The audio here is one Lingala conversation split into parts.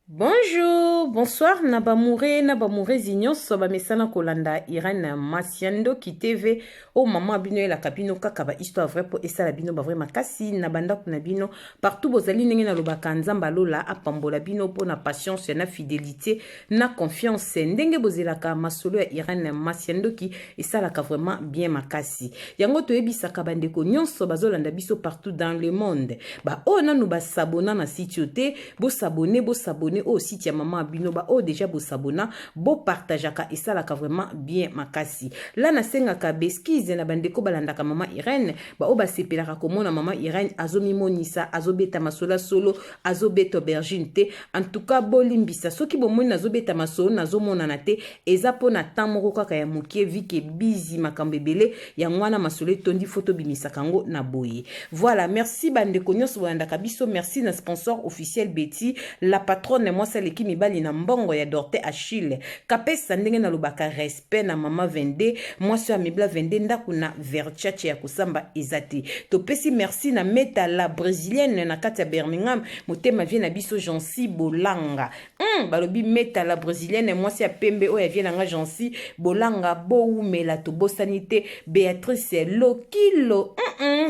Bonjour, bonsoir, Nabamure Zignon, Soba Mesana Kolanda, Irene Masiando, qui TV, oh maman abino et la cabino, kakaba, histoire vraie pour essa la bino, bavre makasi, Nabanda Kunabino, partout bozali nengena lobakanza mbalola, apambola bino, pour na patience, na fidélité, na confiance, ndenge bozelaka, masolo ya Irene Masiando, qui essa la vraiment bien makasi. Yango to ebi sakabandeko, nyonso bazolanda biso partout dans le monde. Ba, oh na nous sabona na sitiote, bo sabone au site ya maman abino ba o déjà bo sabona bo partageaka esalaka vraiment bien makasi la na senga ka beskize na bandeko balandaka maman Irene ba o basepelaka komona maman Irene azomi monisa azobeta masola solo azobeta aubergine te en tout cas bolimbisa soki bomoni nazobeta masolo nazomona na te eza pona tamoko kaka ya mokie vike bizi makambebele ya ngwana masolo tondi photo bimisaka ngo na boye. Voilà, merci bandeko nyonso bolandaka biso, merci na sponsor officiel Betty la patronne moi celle qui mibali na mbongo ya Dorte Achille kapesa ndenge na lobaka respect na mama vende moi sur amibla vende ndaku na verchache ya kusamba ezati to pesi merci na meta la brésilienne na kati ya Birmingham motema vient na biso Jansi Bolanga balobi meta la brésilienne moi si ya pembe o ya vient nga Jansi Bolanga bo umela to bosanité Béatrice Lokilo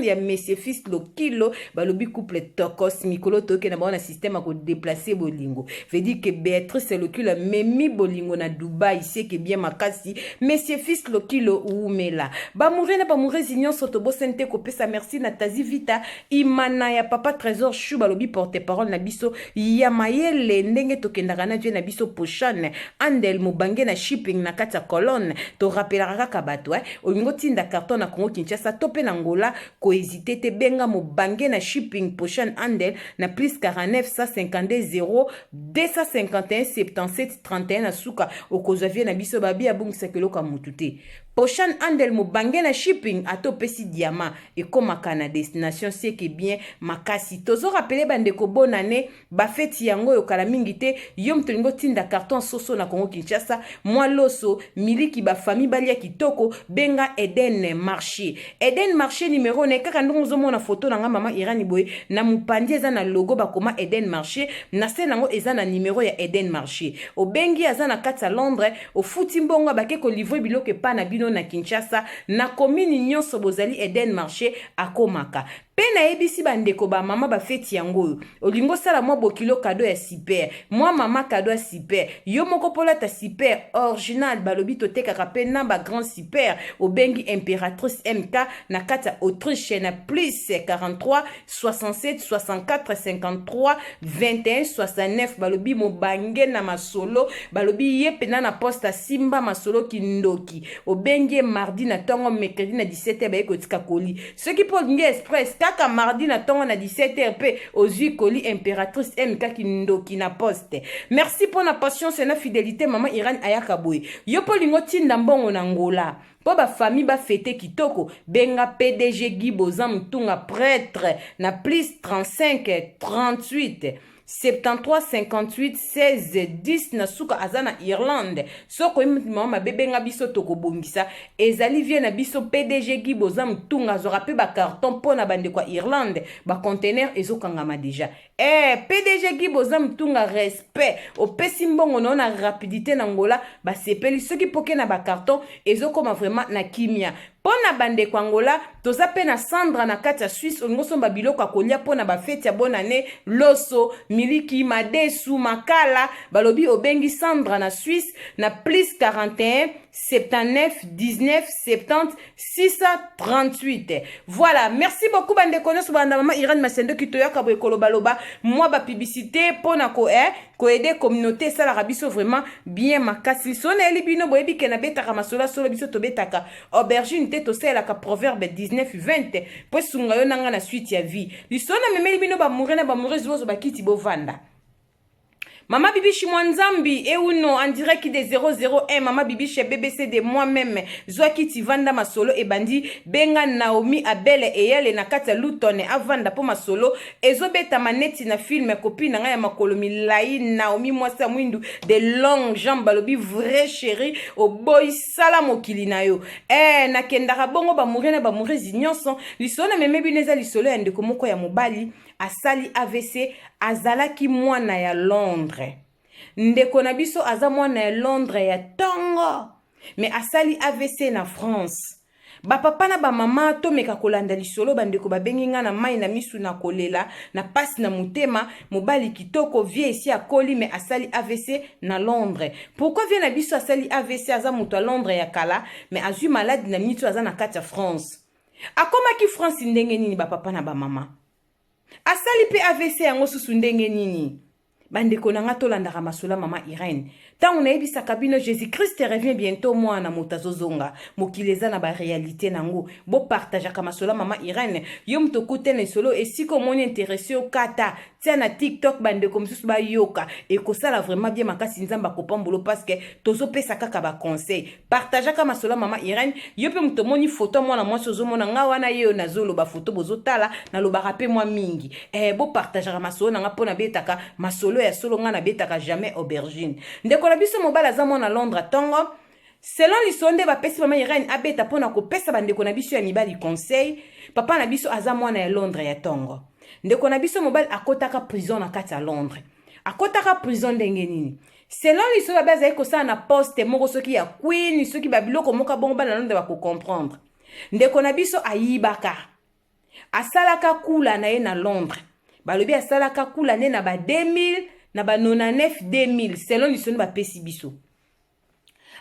ya monsieur fils Lokilo balobi couple tokos mikolo toke na bona système a ko déplacer bolingo veut dire que Béatrice Lokilo memi bolingo na Dubaï c'est que bien makasi monsieur fils Lokilo umela ba mourir zignon soto bosente ko pesa merci na tazi vita imana ya papa trésor chou balobi porte parole na biso ya mayele ndenge tokendaka na Dieu na biso pochane andel mobange na shipping na kati ya colonne to rappelaka kaka bato olingo tinda carton na Congo Kinshasa tope na Ngola ko hésiter te benga mobange na shipping pochane andel na plus 49 152 0 251 77 31 na suka okozavie na biso babi abungisa keloka mutute Pochan andel mobange na shipping ato pesi diamant et comme na destination c'est que bien makasi tozo rappeler bandeko bonne année ba feti yango yokala mingi te yom tolingo tinda carton soso na Congo Kinshasa moi loso miliki ba famille balia kitoko benga Eden marché numéro ne kaka ndongo mona photo na nga mama Irani boy na mupandi eza na logo bakoma Eden marché na se nango eza na numéro ya Eden marché obengi aza na kati ya Londres o futi mbongo bake ko livrer biloko pa na bino na Kinshasa na commune nyonso bozali Eden marché akomaka pena ebisi bandeko ba mama ba feti yango olingo sala mwa bokilo cadeau ya super mwa mama cadeau ya super yo moko pola ta super original balobi to tekaka pena ba grand super obengi impératrice MK na kata Autriche na plus 43 67 64 53 21 69 balobi mobange na masolo balobi ye pena na posta simba masolo kindoki obengi mardi na tongo mercredi na 17h ba ekotika koli ce qui pour lingi express kaka mardi na tongo na 17h pe ozui koli impératrice MK kindoki na poste. Merci pour la patience et la fidélité maman Irene ayaka boy yo po lingo tinda mbongo na Ngola po ba famille ba fete kitoko benga PDG Guy Bozam tunga prêtre na plus 35 38 73 58 16 10 na suka azana Irlande soko mama bebenga biso toko bongisa ezali vie na biso PDG Guy Bozam tunga zora pe ba carton pona bande kwa Irlande ba conteneur ezokangama déjà PDG Guy Bozam tunga respect o pesi mbongo na rapidité na Ngola ba sepeli soki poke na ba carton ezokoma vraiment na kimia pona bande kwa Ngola toza pe na Sandra na kati ya Suisse ongoso biloko akolia pona ba fete ya bonne année loso miliki madesu makala balobi obengi Sandra na Suisse na plus 41 79 19 70 638. Voilà, merci beaucoup bande konos banda mama Irene Masendo kitoyaka bo ekoloba moi ba publicité pona ko aider communauté ça la rabiso vraiment bien makasi sona elibino boyebi ke na betaka masola solo biso to betaka aubergine te to sela ka proverbe 19 20 po sunga yo nanga na suite ya vie lisona memeli bino ba mourir na ba mourir zo ba kiti bo vanda. Mama Bibi Chimwanzambi et uno en direct de 001 Mama Bibi chez BBC de moi-même Zoaki Tivanda Masolo et bandi benga Naomi Abele et elle na kata Luton avanda po masolo ezobeta maneti na film copine nga ya makolo milai Naomi mwasa mwindu de long jambes balobi vrai chéri au boy sala mokili na yo na kendaka bongo ba mourir zinyonso lisona memebi neza lisolo ya ndeko moko ya mobali asali AVC azalaki mwana ya Londres ndeko na biso aza mwana ya Londres ya tongo mais asali AVC na France. Bapapa na bamama tomeka kolanda lisolo bandeko babengi nga na mai na misu na kolela na pasi na mutema mobali kitoko vie esi akoli mais asali AVC na Londres. Pourquoi vie na biso asali AVC aza mutu a Londres ya kala mais azui malade na mitu aza na kati ya France. Akomaki France ndenge nini bapapa na bamama? Asali pe AVC yango susu ndenge nini? Bandeko na nga tolandaka masolo mama Irene. Tango naebisaka bino Jésus-Christ revient bientôt mwana mutazozonga. Mokili eza na ba réalité nango. Bo partageaka masolo mama Irene. Yo mto kutene solo esiko moni intéressé au kata. Tia na TikTok bandeko msusu ba yoka. E kosala vraiment bien makasi nzamba kopambolo parce que tozo pesa kaka ba conseil. Partageaka masolo mama Irene. Yo pe mto moni photo mwana mwasi ozomona nga wana yo nazolo ba photo bozotala na lobaka pe mwa mingi. Bo partageaka masolo nga pona betaka masolo ya solo nga na betaka jamais aubergine. Ndeko na biso mobala za mwana Londres tongo selon lisonde ba pesi mama Irene abeta pona ko pesa bandeko na biso ya mibali conseil. Papa na biso aza mwana ya Londres ya tongo. Ndeko na biso mobali akotaka prison na kati ya Londres. Akotaka prison ndenge nini? Selon lisonde ba za ko na poste moko soki ya queen soki ba biloko moka bongo ba na Londres ba ko comprendre. Ndeko na biso ayibaka. Asalaka kula na ye na Londres. Balobi asalaka kula ne na ba 2000 na ba 99 2000 selon lisoni ba pesi biso.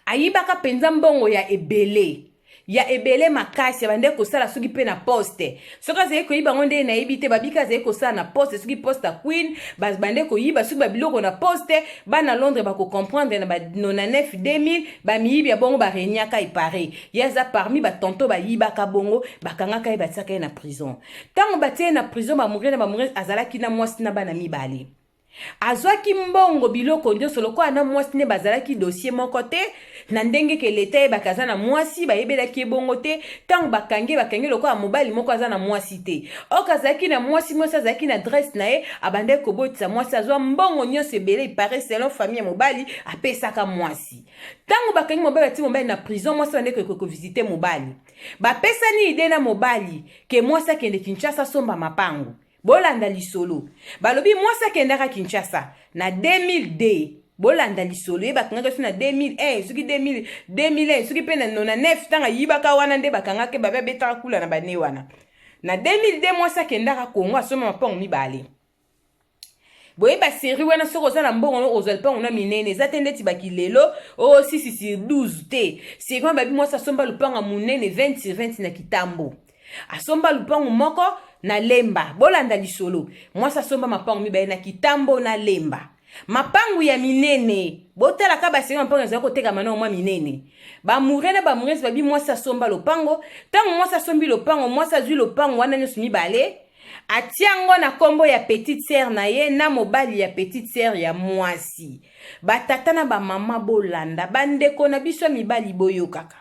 Ayibaka penza mbongo ya ebele. Ya ebele makasi bande ko sala soki pe na poste. Soka ze ko yiba ngonde na yibite babika ze ko sala na poste soki poste a queen bande ko yiba soki ba biloko na poste ba na Londres ba ko comprendre na ba 99 2000 ba miyibi ya bongo ba renyaka ipare. Yaza parmi ba tonto ba yibaka bongo bakangaka ba tsaka na prison. Tango batie na prison ba mourir azalaki na mwasi na bana mibale. Azwaki mbongo biloko nyonso lokola na mwasi ne bazalaki dossier moko te na ndenge ke leta bakaza na mwasi bayebelaki bongo te tango bakange lokola mobali moko aza na mwasi te okazaki na mwasi azaki na adresse na ye abande kobotisa mwasi azwa mbongo nyonso ebele ipare selon famille mobali apesaka mwasi tango bakangi mobali ati mobali na prison mwasi bande ko visiter mobali bapesani ide na mobali ke mwasi akende Kinshasa somba mapango. Bolanda lisolo. Balobi mwasi akendaka Kinshasa na 2002. Bolanda lisolo. Ye bakangaka su na 2001. Suki 2001. Suki pe na 99. Tanga yibaka wana nde bakangaka babe betaka kula na bane wana. Na 2002 mwasi akendaka Kongo asoma mapango mibale. Boye ba série wana soko za na mbongo ozal pa ona minene zatende ti bakilelo o 6/12 te. C'est quand babi mwasi asomba lupanga munene 20/20 na kitambo. Asomba lupango moko na lemba. Bolanda lisolo. Mwasi asomba mapango mibale na kitambo na lemba. Mapango ya minene. Botala ka basenga mapango za koteka mana mwa minene. Ba murena ba muresi babi mwasi asomba lupango. Tango mwasi asombi lupango, mwasi azwi lupango wana nyoso mibale. Atiango na kombo ya petite sœur na ye na mobali ya petite sœur ya mwasi. Batata na ba mama bolanda. Bandeko na biso mibali boyo kaka.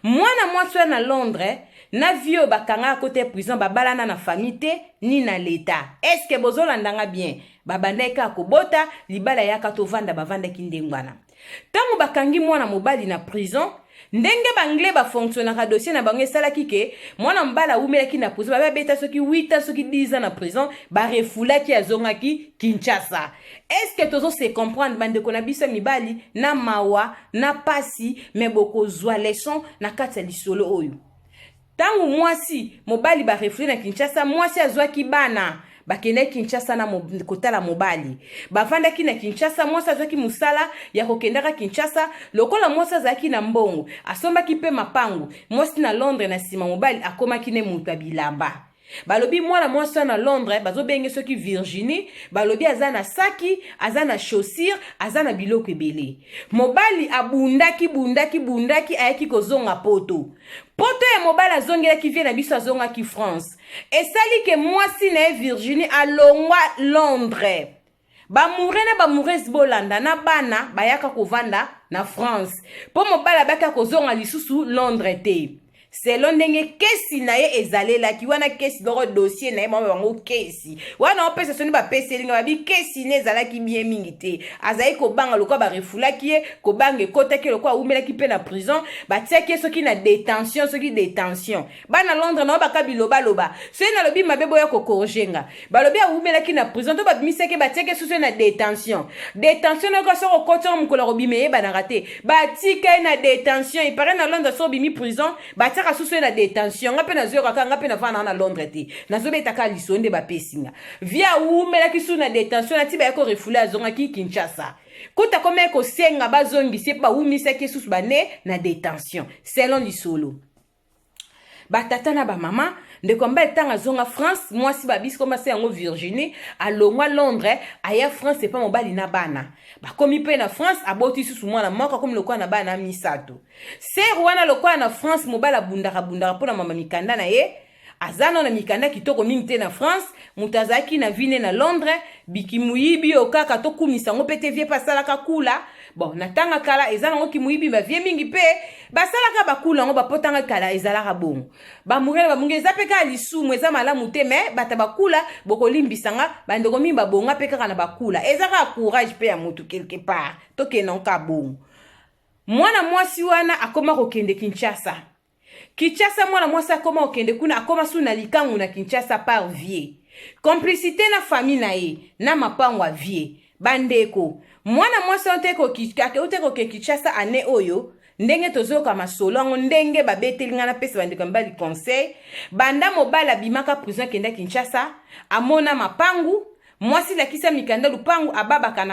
Mwana mwasi na Londres na vio bakanga kote prison babalana na famille ni na leta. Est-ce que bozolandanga bien? Babandeka kobota libala yaka to vanda bavanda kindengwana. Tango bakangi mwana mobali na prison, ndenge bangle ba fonctionnera dossier na bango salaki ke mwana mbala umelaki na prison ba beta soki 8 ans soki 10 ans na prison ba refulaki azongaki Kinshasa. Est-ce que tozo se comprendre bande ko na biso mibali na mawa na pasi me boko zwa leçon na kati lisolo oyo. Tangu mwasi mobali ba refule na Kinshasa mwasi azwaki bana bakene Kinshasa na kotala mobali bavandaki na Kinshasa mwasi azwaki musala ya kokendaka Kinshasa lokola mwasi azaki na mbongo asombaki pe mapango mwasi na Londres na sima mobali akomaki ne mutu bilamba. Balobi mwana mwasi na Londres bazobenge soki Virginie balobi azana saki azana chaussure azana biloko ebele mobali bundaki ayaki kozonga poto ya mobali azongelaki vie na biso azongaki France esali ke mwasi na Virginie alongwa Londres bamurena bamuresi bolanda na bana bayaka kovanda na France po mobali abaka kozonga lisusu Londres te. selon ndenge kesi na ye ezalelaki wana kesi doko dossier na ye mama bango kesi wana opesa soni bapesi elinga babi kesi ne ezalaki bien mingi te azali kobanga lokwa barefulaki ye kobanga ekotaki lokwa awumelaki mpe na prison batiaki ye soki na détention soki détention bana Londres na baka bilobaloba soki nalobi mabe boya kokorjenga balobi awumelaki na prison to babimisaki batiaki susu na détention noko soko okotaka mokolo kobima yebanaka te batika ye na détention ipare na Londres so bimi prison batiaka susu na détention nga mpe nazoyokaka nga mpe navanda na Londres te nazobetaka liso nde bapesinga via awumelaki susu na détention nati bayako refule azongaki Kinshasa kuta kome kosenga bazongisi mpe bawumisaki susu bane na détention selon lisolo batata na bamama ndeko mba etanga zonga France mwasi babisi koma se yango Virginie alongwa Londres aya France epa mobali na bana bakomi pe na France aboti susu mwana moko komi lokwa na bana misato ser wana lokwa na France mobali abundaka pona mama mikanda na ye azana na mikanda kitoko mingi te na France mutazaki na vine na Londres bikimuyibi okaka to kumisa ngo pete vie pasalaka kula bon natanga kala ezana ngo kimuyibi ba vie mingi pe basalaka bakula ngo bapotanga kala ezalaka bongo bamurela bamunge zapeka lisumu eza malamu te mais bata bakula bokolimbisanga bandeko mimba bonga pe kaka na bakula ezaka courage pe ya mutu quelque part toke nonka bongo mwana mwasi wana akoma kokende Kinshasa mwana mwasi akoma okende kuna akoma suna likangu na Kinshasa par vie complicité na famille na ye na mapango a vie bandeko mwana mwasi oteko Kinshasa ane oyo ndenge tozoka masolongo ndenge babetelinga na pesa bandeko mbali conseil banda mobala bimaka prison kenda Kinshasa amona mapangu mwasi lakisa mikanda lupangu ababa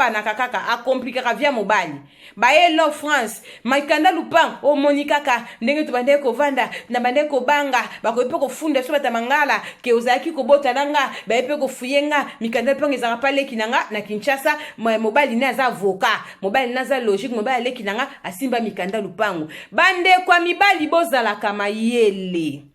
na kakaka akomplikaka via mobali baye lo France mikanda lupangu o monikaka ndenge to bande ko vanda na bande ko banga bakope ko funda so batamangala ke ozaki ko bota nanga baye pe ko fuyenga mikanda lupangu ezaka pale kinanga na Kinshasa mobali na za avocat mobali na za logique mobali le kinanga asimba mikanda lupangu bande kwa mibali bozala kama yele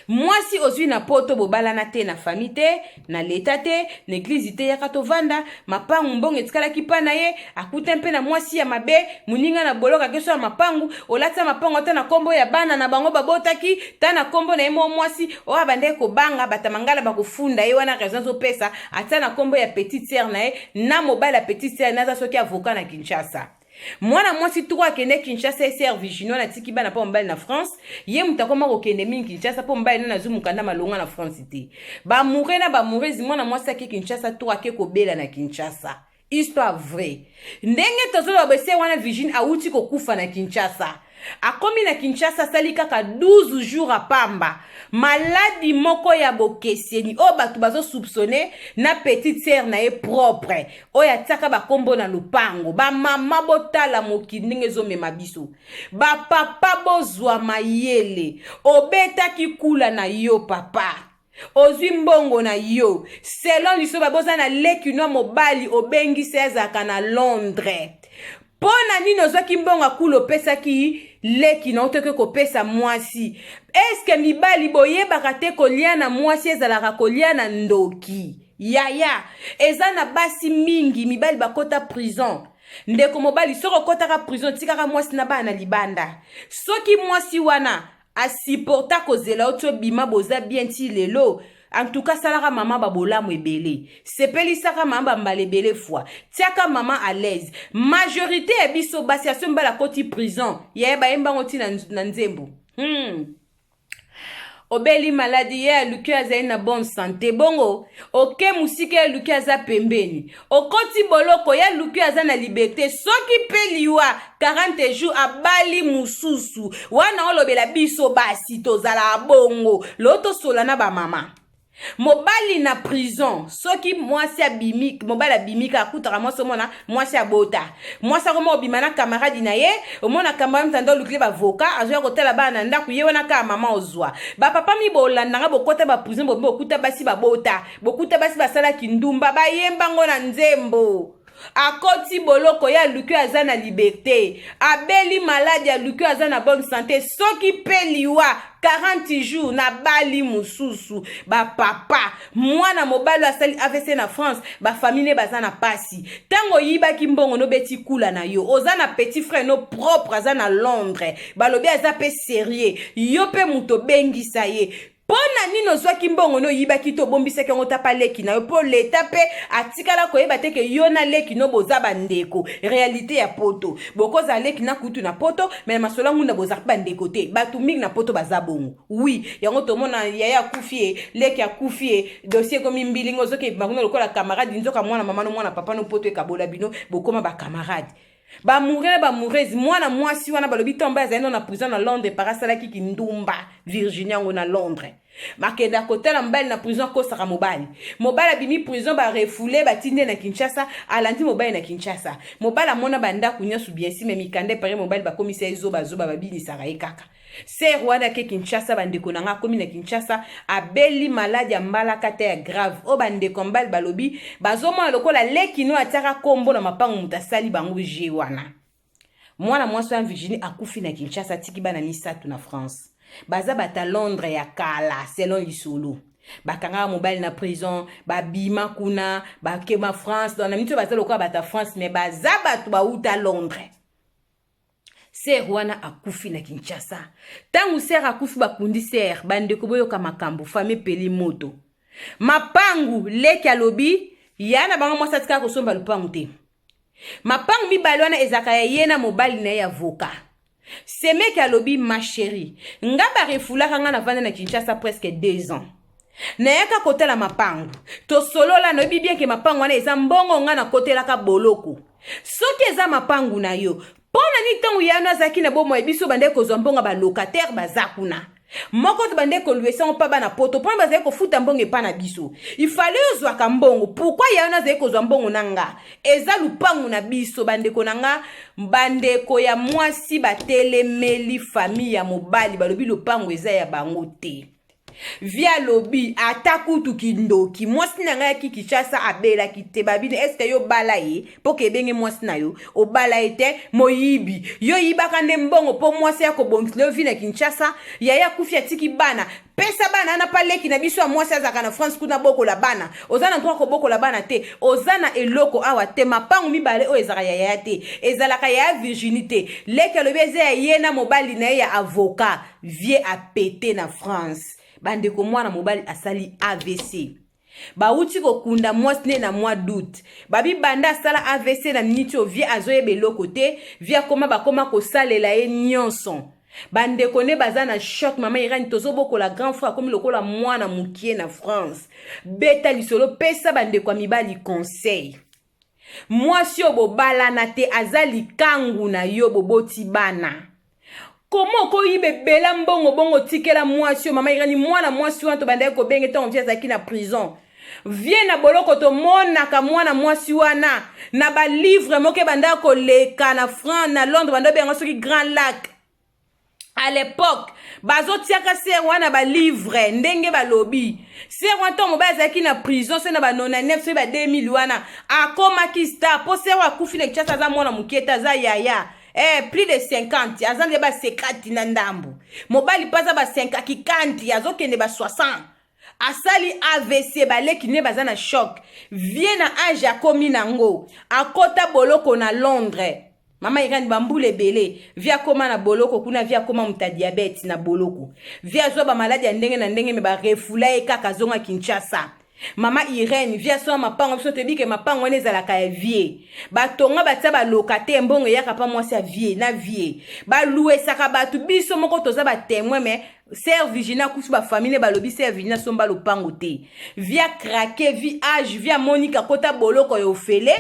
mwasi ozwi na poto bobala na te na famille te na leta te na église te yaka tovanda mapangu mbongo etikala pana ye akuta mpe na mwasi ya mabe muninga na boloka keso ya mapangu olatsa mapangu ata na kombo ya bana na bango babotaki ta na kombo na yemo mwasi oya bande ko banga batamangala bakufunda ye wana raison zo pesa ata na kombo ya petite sœur na ye na mobile ya petite sœur naza soki avocat na Kinshasa mwana mwasi tuko akende Kinshasa eser Virginie na tiki bana pa mbali na France ye mutakoma kokende mingi Kinshasa po mbali na zumu kanda malonga na France te ba mourezi mwana mwasi ake Kinshasa tuko ake kobela na Kinshasa histoire vraie ndenge tozolo bese wana Virginie auti kokufa na Kinshasa akomi na Kinshasa sali kaka 12 jours apamba maladi moko ya bokeseni o batu bazo soupçonner na petite sœur na ye propre o ya tsaka ba kombo na lupango ba mama botala mokindenge zo mema biso ba papa bozwa mayele obeta kikula na yo papa ozwi mbongo na yo selon liso baboza na leki no mobali obengi sezaka na Londres pona nini ozwaki mbongo akula opesaki leki na otoke kopesa mwasi eske mibali boyebaka te kolia na mwasi ezalaka kolia na ndoki yaya eza na basi mingi mibali bakota prison ndeko mobali soko kotaka prison tikaka mwasi na bana libanda soki mwasi wana asiporta kozela oto bima boza bien ti lelo en tout cas salaka mama babolamu ebele sepelisaka mama bambalebele fois tiaka mama à l'aise majorité ya biso basi aso mbala koti prison yeba yembango ti na nzembo obeli maladi ye aluki azali na bonne santé bongo oke musike ya aluki aza pembeni okoti boloko ya aluki aza na liberté soki pe liwa 40 jours abali mususu wana olobela biso basi tozala bongo loto sola na ba mama mobali na prison soki mwasi abimi mobali abimika akutaka mwasi omona mwasi abota mwasi akoma obima na camarade na ye omona camarade mtanda olukile bavoka azoya kotala bana ndako ye wana kaka mama ozwa bapapa mi bolandanga bokota ba prison bokuta basi babota bokuta basi basalaki ndumba bayembango na nzembo akoti boloko ya luki aza na liberté abeli malade ya luki aza na bonne santé soki pe liwa 40 jours na bali mususu bapapa mwana mobali asali AVC na France bafamile baza na pasi ntango yibaki mbongo nobeti kula na yo oza na petit frère no propre aza na Londres balobi aza pe sérieux yo pe muto bengisa ye pona nino zwaki mbongo no yibaki to bombisaki yango tapa leki na yo po leta pe atikala koyeba te ke yo na leki no boza bandeko réalité ya poto bokoza leki na kutu na poto mais masolo ngunda boza bandeko te batu mingi na poto baza bongo oui yango tomona yaya akufie leki akufie dossier komi mbilingo zoke bakuna lokola camarade nzoka mwana mama no mwana papa no poto ekabola bino bokoma ba camarade ba moureuse mwana mwasi wana balobi tomba azali na prison na Londres parasalaki kindumba Virginia ngo na Londres makenda kotala mbali na prison kosaka mobali abimi prison ba refoulé batinde na Kinshasa alandi mobali na Kinshasa mobali amona banda kunya subiesi me mikande pare mobali ba komisa zoba babili saka ekaka ser wana ke Kinshasa bandeko nanga komi na Kinshasa abeli malade ya mbalaka te ya grave o bandeko mbali balobi bazomona lokola lekino ataka kombo na mapango mutasali bango je wana mwana mwasi wa Virginie akufi na Kinshasa tiki bana misatu na France baza bata Londres ya kala selon lisolo bakanga mobile na prison babima kuna bakema France dans la mito baza lokola bata France mais baza batu bauta Londres ser wana akufi na Kinshasa tangu ser akufi bakundi ser bandeko boyoka makambo fami peli moto mapangu leki alobi yana bango mwasa tika kosomba lupangu te mapangu mibali wana ezaka ya yena mobali na ya avocat semeki alobi ma chérie ngaba refulaka nga na vanda na Kinshasa presque 2 ans nayaka kotela mapangu to solola no bibi bien ke mapangu wana eza mbongo nga na kotelaka boloko soki eza mapangu na yo pona ni tangu yana zaki na bomo ebiso bande kozwa mbongo ba locataire bazakuna moko to bande ko luesango pa bana poto pona bazaki ko futa mbongo epa na biso il fallait ozwa ka mbongo pourquoi yana zaki kozwa mbongo nanga eza lupangu na biso bande ko nanga bande ko ya mwasi batelemeli famille ya mobali balobi lupangu eza ya bango te via lobby atakutu kindoki mwasi na nga ki Kinshasa abela kite babine est yo balaye poke benge mwasi na yo obala ete moyibi yo yibaka nde mbongo po mwasi ya kobongile vi na Kinshasa yaya kufia tiki bana pesa bana na paleki na biso mwasi azaka na France kuna boko la bana ozana ntwa ko boko la bana te ozana eloko awa te mapangu mibale o ezaka yaya te ezalaka ya virginité leke lobeze ya yena mobali na ya avocat vie a pété na France bandeko mwana mobali asali AVC bauti kokunda mwasi ne na mois d'août babi banda sala AVC na miniti ovie azoyebe loko te via koma bakoma kosalela ye nyonso bandeko ne baza na choc mama irani tozoboko la grand frère comme lokola mwana mukie na France beta lisolo pesa bandeko mibali conseil mwasi obo balana te azali kangu na yo boboti bana Comment ko yibe bela mbongo bongo tikela mwasi mama irani mwana mwasi wanto bandaye ko benge ton via zaki na prison viens na boloko to mona ka mwana mwasi wana na ba livre moke banda ko leka na France na Londres banda bengo soki Grand Lac à l'époque bazo tiaka ser wana ba livre ndenge ba lobby ser wanto mo bazaki na prison se na ba 99 se ba 2000 wana akoma ki star po ser wa kufi na chasa za mwana muketa za yaya plus de 50 azande ba 50 na ndambu mobali paza ba 50 kikanti azokende ba 60 asali AVC baleki ne baza na choc vie na age akomi nango akota boloko na Londres mama irani bambule bele via koma na boloko kuna via koma muta diabète na boloko via zo ba maladi ya ndenge na ndenge me ba refula ekaka zonga Kinshasa mama Irene via so mapango biso tebike mapango wana ezalaka ya vie batonga batya balokate mbongo yaka pa mwasi ya vie na vie baluesaka batu biso moko toza batémoin mais ser Virginia kusu ba famille balobi ser Virginia somba lopango te via craquer vi âge via Monica kota boloko yo fele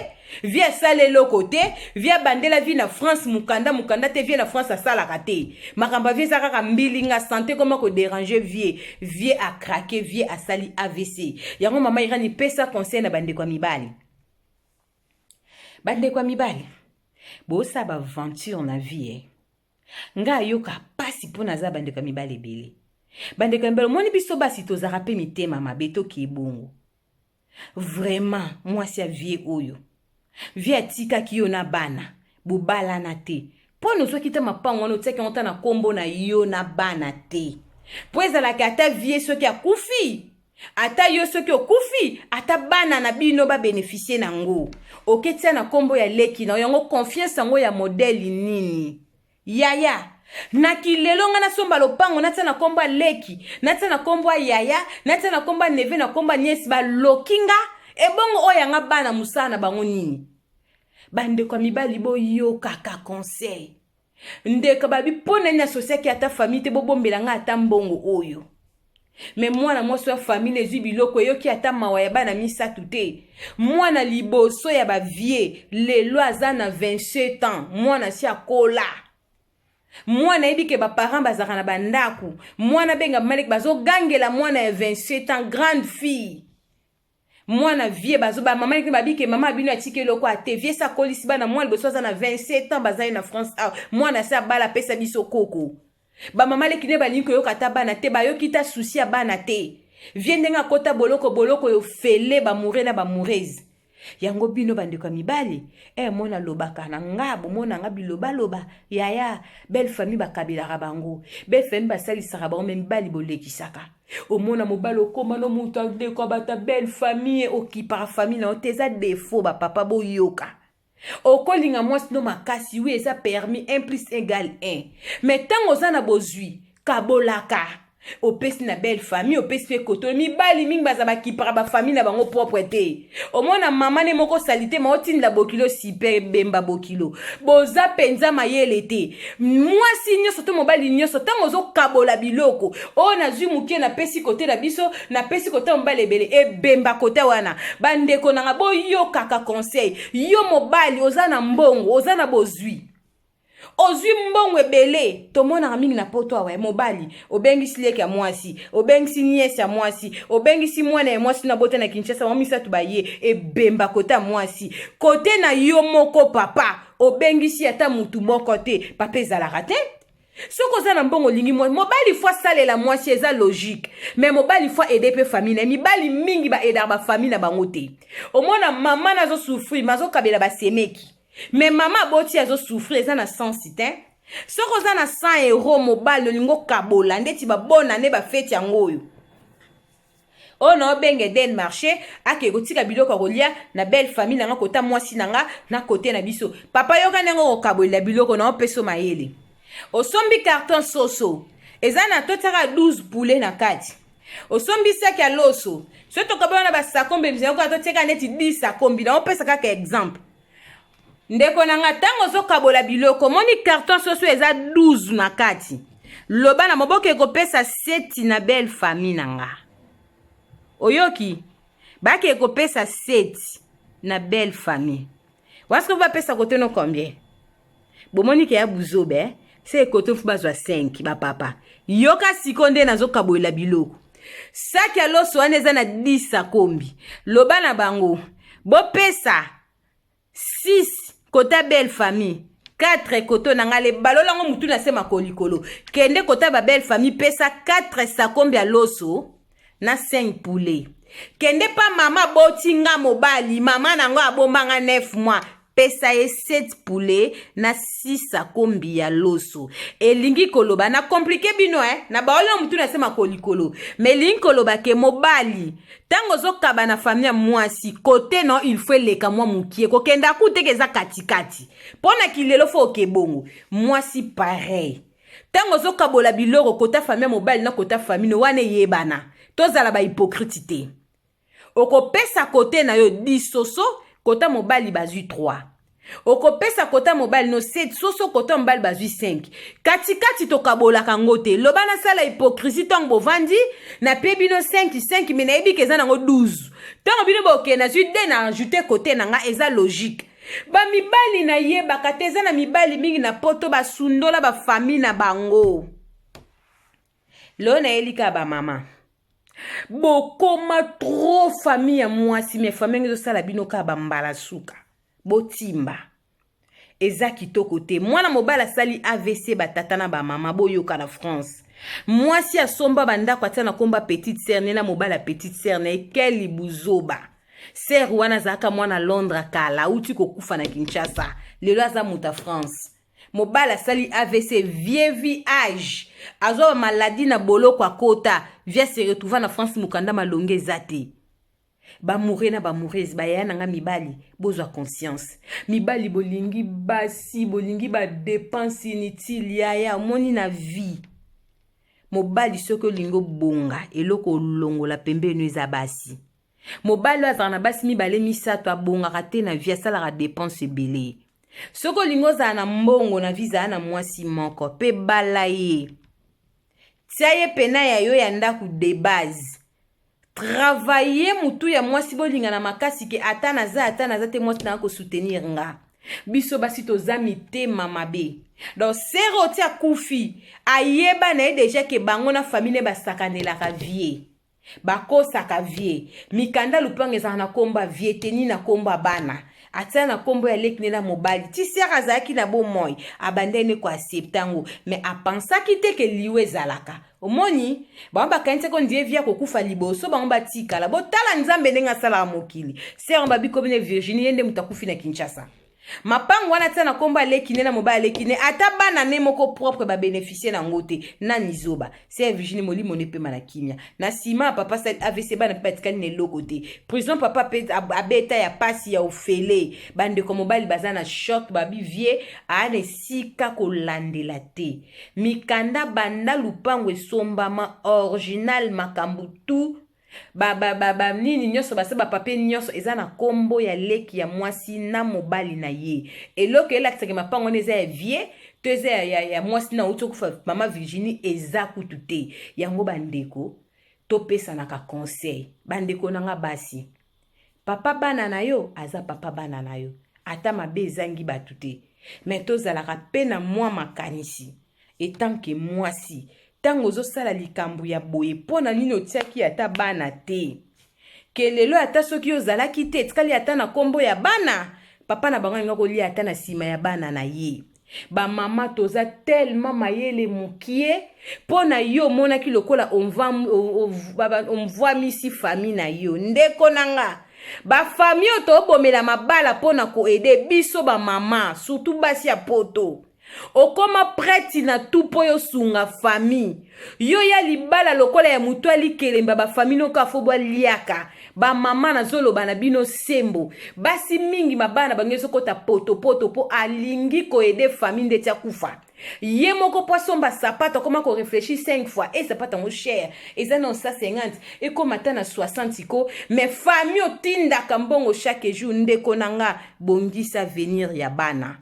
via sale lokote via bandela vi na France mukanda te via na France asalaka te makamba vie saka mbilinga santé comment ko déranger vie a craquer vie a sali AVC yango mama irani pesa conseil na bande kwa mibali bosa ba aventure na vie nga yoka pasi pona za bande kwa mibali bele bande kwa mibali moni biso basi tozaka pe mitema mabeto ki bongo vraiment moi si a vie oyo vie atikaki yo na bana bobalana te mpo nozwaki te mapango wana otiaki yango ta na nkombo na yo na bana te mpo ezalaki ata vie soki akufi ata yo soki okufi ata bana na bino babeneficie nango oketia na nkombo ya leki na yango confiance yango ya modeli nini yaya nakilelo nga nasomba lopango natia na nkombo ya leki natia na nkombo ya yaya natia na nkombo ya neve na nkombo ya niesi balokinga ebongo oyo yanga bana mosala na bango nini bandeko ya mibali boyokaka conseil ndeko babi mpo nani asosiaki ata famille te bobombela nga ata mbongo oyo me mwana mwasi ya famille ezwi biloko eyoki ata mawa ya bana misato te mwana liboso ya bavie lelo aza na 27 ans mwana si akola mwana yebi ke baparent bazaka na bandako mwana benga maleki bazogangela mwana ya 27 ans grande fille mwana vie bazo ba mama yeke babike mama bino atike loko ate vie sa kolisi bana mwana liboso aza na 27 ans bazali na France mwana sa bala pesa biso koko ba mama leki ne balingi koyoka ata bana te bayoki ta souci ya bana te vie ndenge akota boloko yo fele bamoure na bamoureze yango bino bandeko ya mibali mona lobaka na nga bomona nga biloba yaya belle famille bakabelaka bango belle famille basalisaka bango me mibali bolekisaka omona mobali okoma no mutu andeko bata belle famille okipaka famille na te eza défaut bapapa boyoka okolinga mwasi no makasi wi eza permis 1 + 1 = 1 mais ntango oza na bozwi kabolaka opesi na belle famille opesi pe koto mibali mingi baza bakipaka bafamille na bango propre te omona mama ne moko salite ma otindela bokilo super bemba bokilo boza penza mayele te mwasi nyonso to mobali nyonso ntango ozokabola biloko oyo nazwi mokie napesi kote na biso napesi kote mobali ebele ebemba kote wana bandeko nanga boyokaka conseil yo mobali oza na mbongo oza na bozwi ozwi mbongo ebele tomonaka mingi na poto awa ya mobali obengisi leki ya mwasi obengisi niesi ya mwasi obengisi mwana ya mwasi na bote na Kinshasa wamisatu baye ebemba kote ya mwasi kote na yo moko papa obengisi ata mutu moko te papa ezalaka te soko oza na mbongo olingi mobali fo asalela mwasi eza logique mais mobali fo ede pe famille na mibali mingi baedaka bafamille na bango te omona mama nazosouffrir mazokabela basemeki mais mama boti azo souffrir eza na sensi te soko oza na 100 € mobali olingo kabola ndeti babona ne bafeti yango oyo ono obenge den marché ake kotika biloko kolia na belle famille nanga kota mwasi nanga na kote na biso papa yoka ndengo kokabolela biloko na opeso mayele osombi carton soso eza na totaka 12 poulet na kati osombi sac ya loso soto kabona ba sakombe mzeko atoteka neti 10 sakombi na opesa kaka exemple ndeko nanga tango zokabola biloko moni carton soso eza 12 na kati loba na moboko ekopesa 7 na belle famille nanga oyoki baki ekopesa 7 na belle famille wasko va pesa kote no combien bomoni ke ya buzobe se kote fu bazwa 5 ba papa yoka sikonde nazokabola biloko saki ya loso wana eza na 10 sakombi loba na bango bopesa 6 kota belle famille 4 koto nangale balolango mutu na sema kolikolo kende kota ba belle famille pesa 4 sakombi ya loso na 5 poulet kende pa mama botinga mobali mama nango abombanga 9 mois pesa ye 7 poulet na 6 sakombi ya loso elingi koloba na komplike bino na baolo mutu na sema kolikolo mais lingi koloba ke mobali tango zokaba na famille mwasi kote no il faut leka mwa mukie kokenda kuteke za katikati pona kilelo fo okebongo mwasi pareil tango zokabola biloko kota famille mobali na kota famille wane yebana tozala ba hypocrite te okopesa kote na yo 10 soso kota mobali bazwi 3 okopesa kota mobali no 7 soso kota mobali bazwi 5 katikati tokabola kango te loba na sala hypocrisie tango bovandi na pe bino 5 mais na yebi keza nango 12 tango bino boke na zwi de na ajouter kote nanga eza logique ba mibali na yebaka te eza na mibali mingi na poto basundola ba famille na bango lo na elika ba mama bokoma trop famille ya mwasi me famille ngezo sala bino ka bambala suka botimba eza kitoko te mwana mobala sali AVC batata na ba mama boyoka na France mwasi asomba bandako atia na komba petite sœur na mobala petite sœur na ekeli buzoba ser wana zaka mwana Londres kala uti kokufa na Kinshasa lelo aza muta France mobala sali AVC vie âge azo maladie na boloko akota via se retrouver na France mukanda malonge zate ba mourir na ba mourir ba yana nga mibali bozwa conscience mibali bolingi basi bolingi ba dépense inutile ya moni na vie mobali soko lingo bonga eloko longola pembenu eza basi mobali azala na basi mibale misato abongaka te na vie asalaka dépense ebele soko lingo ozala na mbongo na vie zala na mwasi moko pe bala ye tia ye pena ya yo ya ndaku de base travailler mutu ya mwasi bolinga na makasi ke ata naza te mwasi na ko soutenir nga biso basi toza mitema mabe donc sero tia kufi ayeba na ye deja ke bango na famille basakanelaka vie bakosaka vie mikanda lupango ezala na komba vie teni na komba bana atia na kombo ya lekine na mobali ti sere azalaki na bomoi abandene ko acceptango mais apensaki te ke liwe ezalaka omoni bango bakanisi ko ndie via kokufa liboso bango batikala botala nzambe ndenge asalaka mokili sere babikomi ne Virginie yende mutakufi na Kinshasa mapango wana tia na kombo alekine na mobali alekine ata bana ne moko propre ba bénéficier na ngote na nizoba c'est Virginie molimo ne pe na kimia na sima papa sa AVC bana pe tikani ne lokote prison papa pe abeta ya pasi ya ofele bande ko mobali bazana choc babi vie ane sika ko landela te mikanda banda lupango esombama original makambutu nini nyonso basaba papier nyonso eza na kombo ya leki ya mwasi na mobali na ye eloko elakisaka mapango neza ya vie to eza ya mwasi na uti okufa mama Virginie eza kutu te yango bandeko topesanaka conseil bandeko nanga basi papa bana na yo aza papa bana na yo ata mabe ezangi batu te mais tozalaka pe na mwa makanisi etanke mwasi tango ozosala likambo ya boye pona nini otiaki ata bana te kelelo ata soki ozalaki te etikali ata na kombo ya bana papa na bango alinga kolia ata na nsima ya bana na ye bamama toza tellement mayele mokie pona yo monaki lokola omvwamisi famille na yo ndeko nanga bafamille oyo tobomela mabala pona koede biso bamama surtout basi ya poto okoma preti na tupo yo sunga famille yo ya libala lokola ya mutu alikelemba ba famille no kafo bwa liaka ba mama na zolo bana bino sembo basi mingi mabana bangeso kota poto po alingi ko aider famille de tia kufa ye moko poisson sapato koma ko réfléchir 5 fois et sapato ngo cher eza non 150 et koma ta na 60 ko mais famille otinda kambongo chaque jour ndeko nanga bongisa venir ya bana.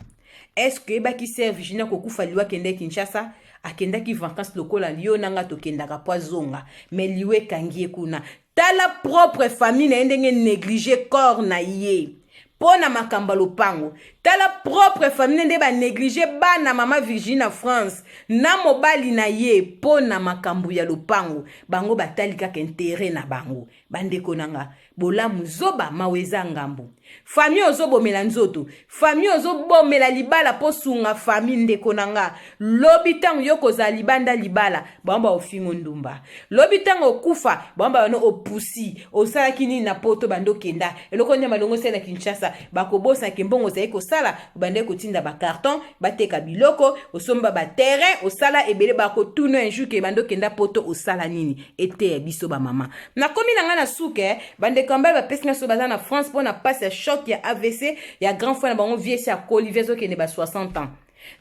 Est-ce que baki sert Virginia kokufa liwa kende Kinshasa akenda ki vacances lokola liyo nanga to kenda ka poisonga mais liwe kangie kuna tala propre famille na ndenge négliger corps na ye pona makamba lopango tala propre famille nde ba négliger bana mama Virginia France na mobali na ye pona makambu ya lopango bango batali kaka intérêt na bango bandeko nanga bolamu zoba maweza ngambu famille ozobomela nzoto famille ozobomela libala po sunga famille ndeko nanga lobi tango yokoza libanda libala bamba ofingo ndumba lobi tango okufa bamba bano opusi osalaki nini na poto bando kenda eloko nya malongo sena Kinshasa bakobosa kembongo zaye kosala bande kotinda ba carton bateka biloko osomba ba terrain osala ebele bakotuno un jour ke bando kenda poto osala nini ete ya biso ba mama na komi nanga na suke bande kambal ba pesina so baza na France pour na passe choc ya AVC ya grand frère na bango vie sa Olivier zo kende ba 60 ans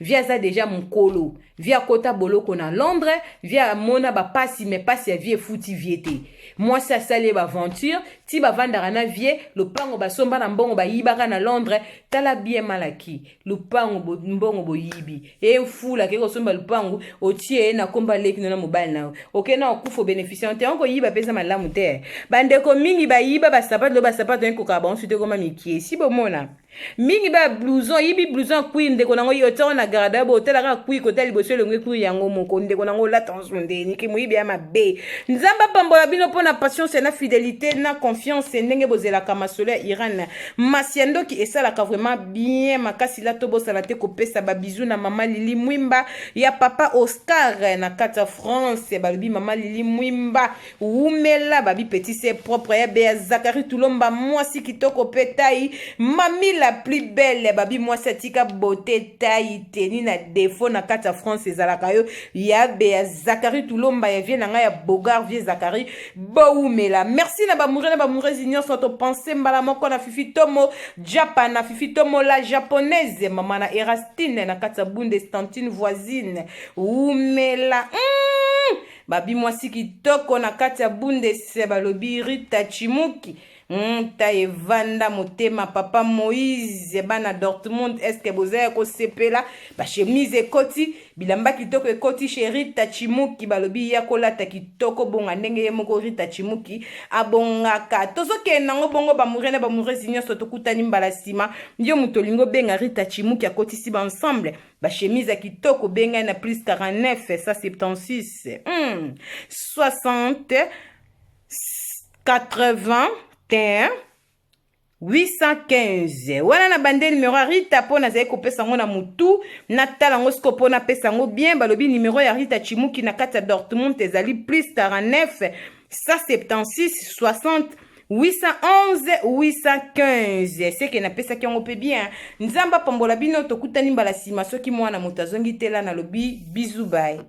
via za déjà mon colo via kota boloko na Londres via mona ba pasi mais pasi ya vie futi viete moi ça sale ba aventure ti ba vandara na vie le pango ba somba na mbongo ba yibaka na Londres tala bien malaki le pango mbongo bo yibi e mfula ke ko somba le pango otie na komba leki na mobile na OK na okufo bénéficiant te onko yiba pesa malamu te bande ko mingi ba yiba ba sapato en ko ka ba ensuite ko mamikie si bo mona mingi ba blouson yibi blouson queen de ko nango yo mwana garda bo telaka kui kota liboso elongo kui yango moko ndeko nango latention ndeni ki moyibi ya mabe nzamba pambola bino pona patience na fidélité na confiance ndenge bozelaka masolo ya Iran Masiando ki esalaka vraiment bien makasi la tobosala te kopesa babizou na mama Lili Mwimba ya papa Oscar na kata France balobi mama Lili Mwimba umela babi petit c'est propre ya Bea Zakari Tulomba mwasi kitoko petai mami la plus belle babi mwasi atika beauté tai teni na défaut na kata France ezalaka yo ya Bea Zakari Tulomba ya vie na nga ya Bogar vie Zakari boumela merci na bamure zinyo soto penser mbala moko na Fifi Tomo Japan na Fifi Tomo la japonaise mama na Erastine na kata bunde Stantine voisine umela babi mwasi kitoko na kati ya bunde se balobi Rita Chimuki ta evanda motema papa Moïse bana Dortmund est-ce que bozaya ko sepela ba chemise ekoti bilamba kitoko ekoti chez Rita Chimuki balobi ya kolata kitoko bonga ndenge ye moko Rita Chimuki abongaka tozoke nango bongo bamure zinyo soto kutani mbala sima yo mutolingo benga Rita Chimuki akoti si ba ensemble ba chemise kitoko benga na plus 49 ça 76 60 80 815 wana na bande numéro ya Rita po na zaye kopesa ngo na mutu na tala ngo skopo na pesa ngo bien balobi numéro ya Rita Chimuki na kata Dortmund ezali plus 49 176 60 811 815 c'est que na pesa ki ngo pe bien nzamba pambola bino tokutani mbala sima soki mwana mutazongi tela na lobi bisous bye.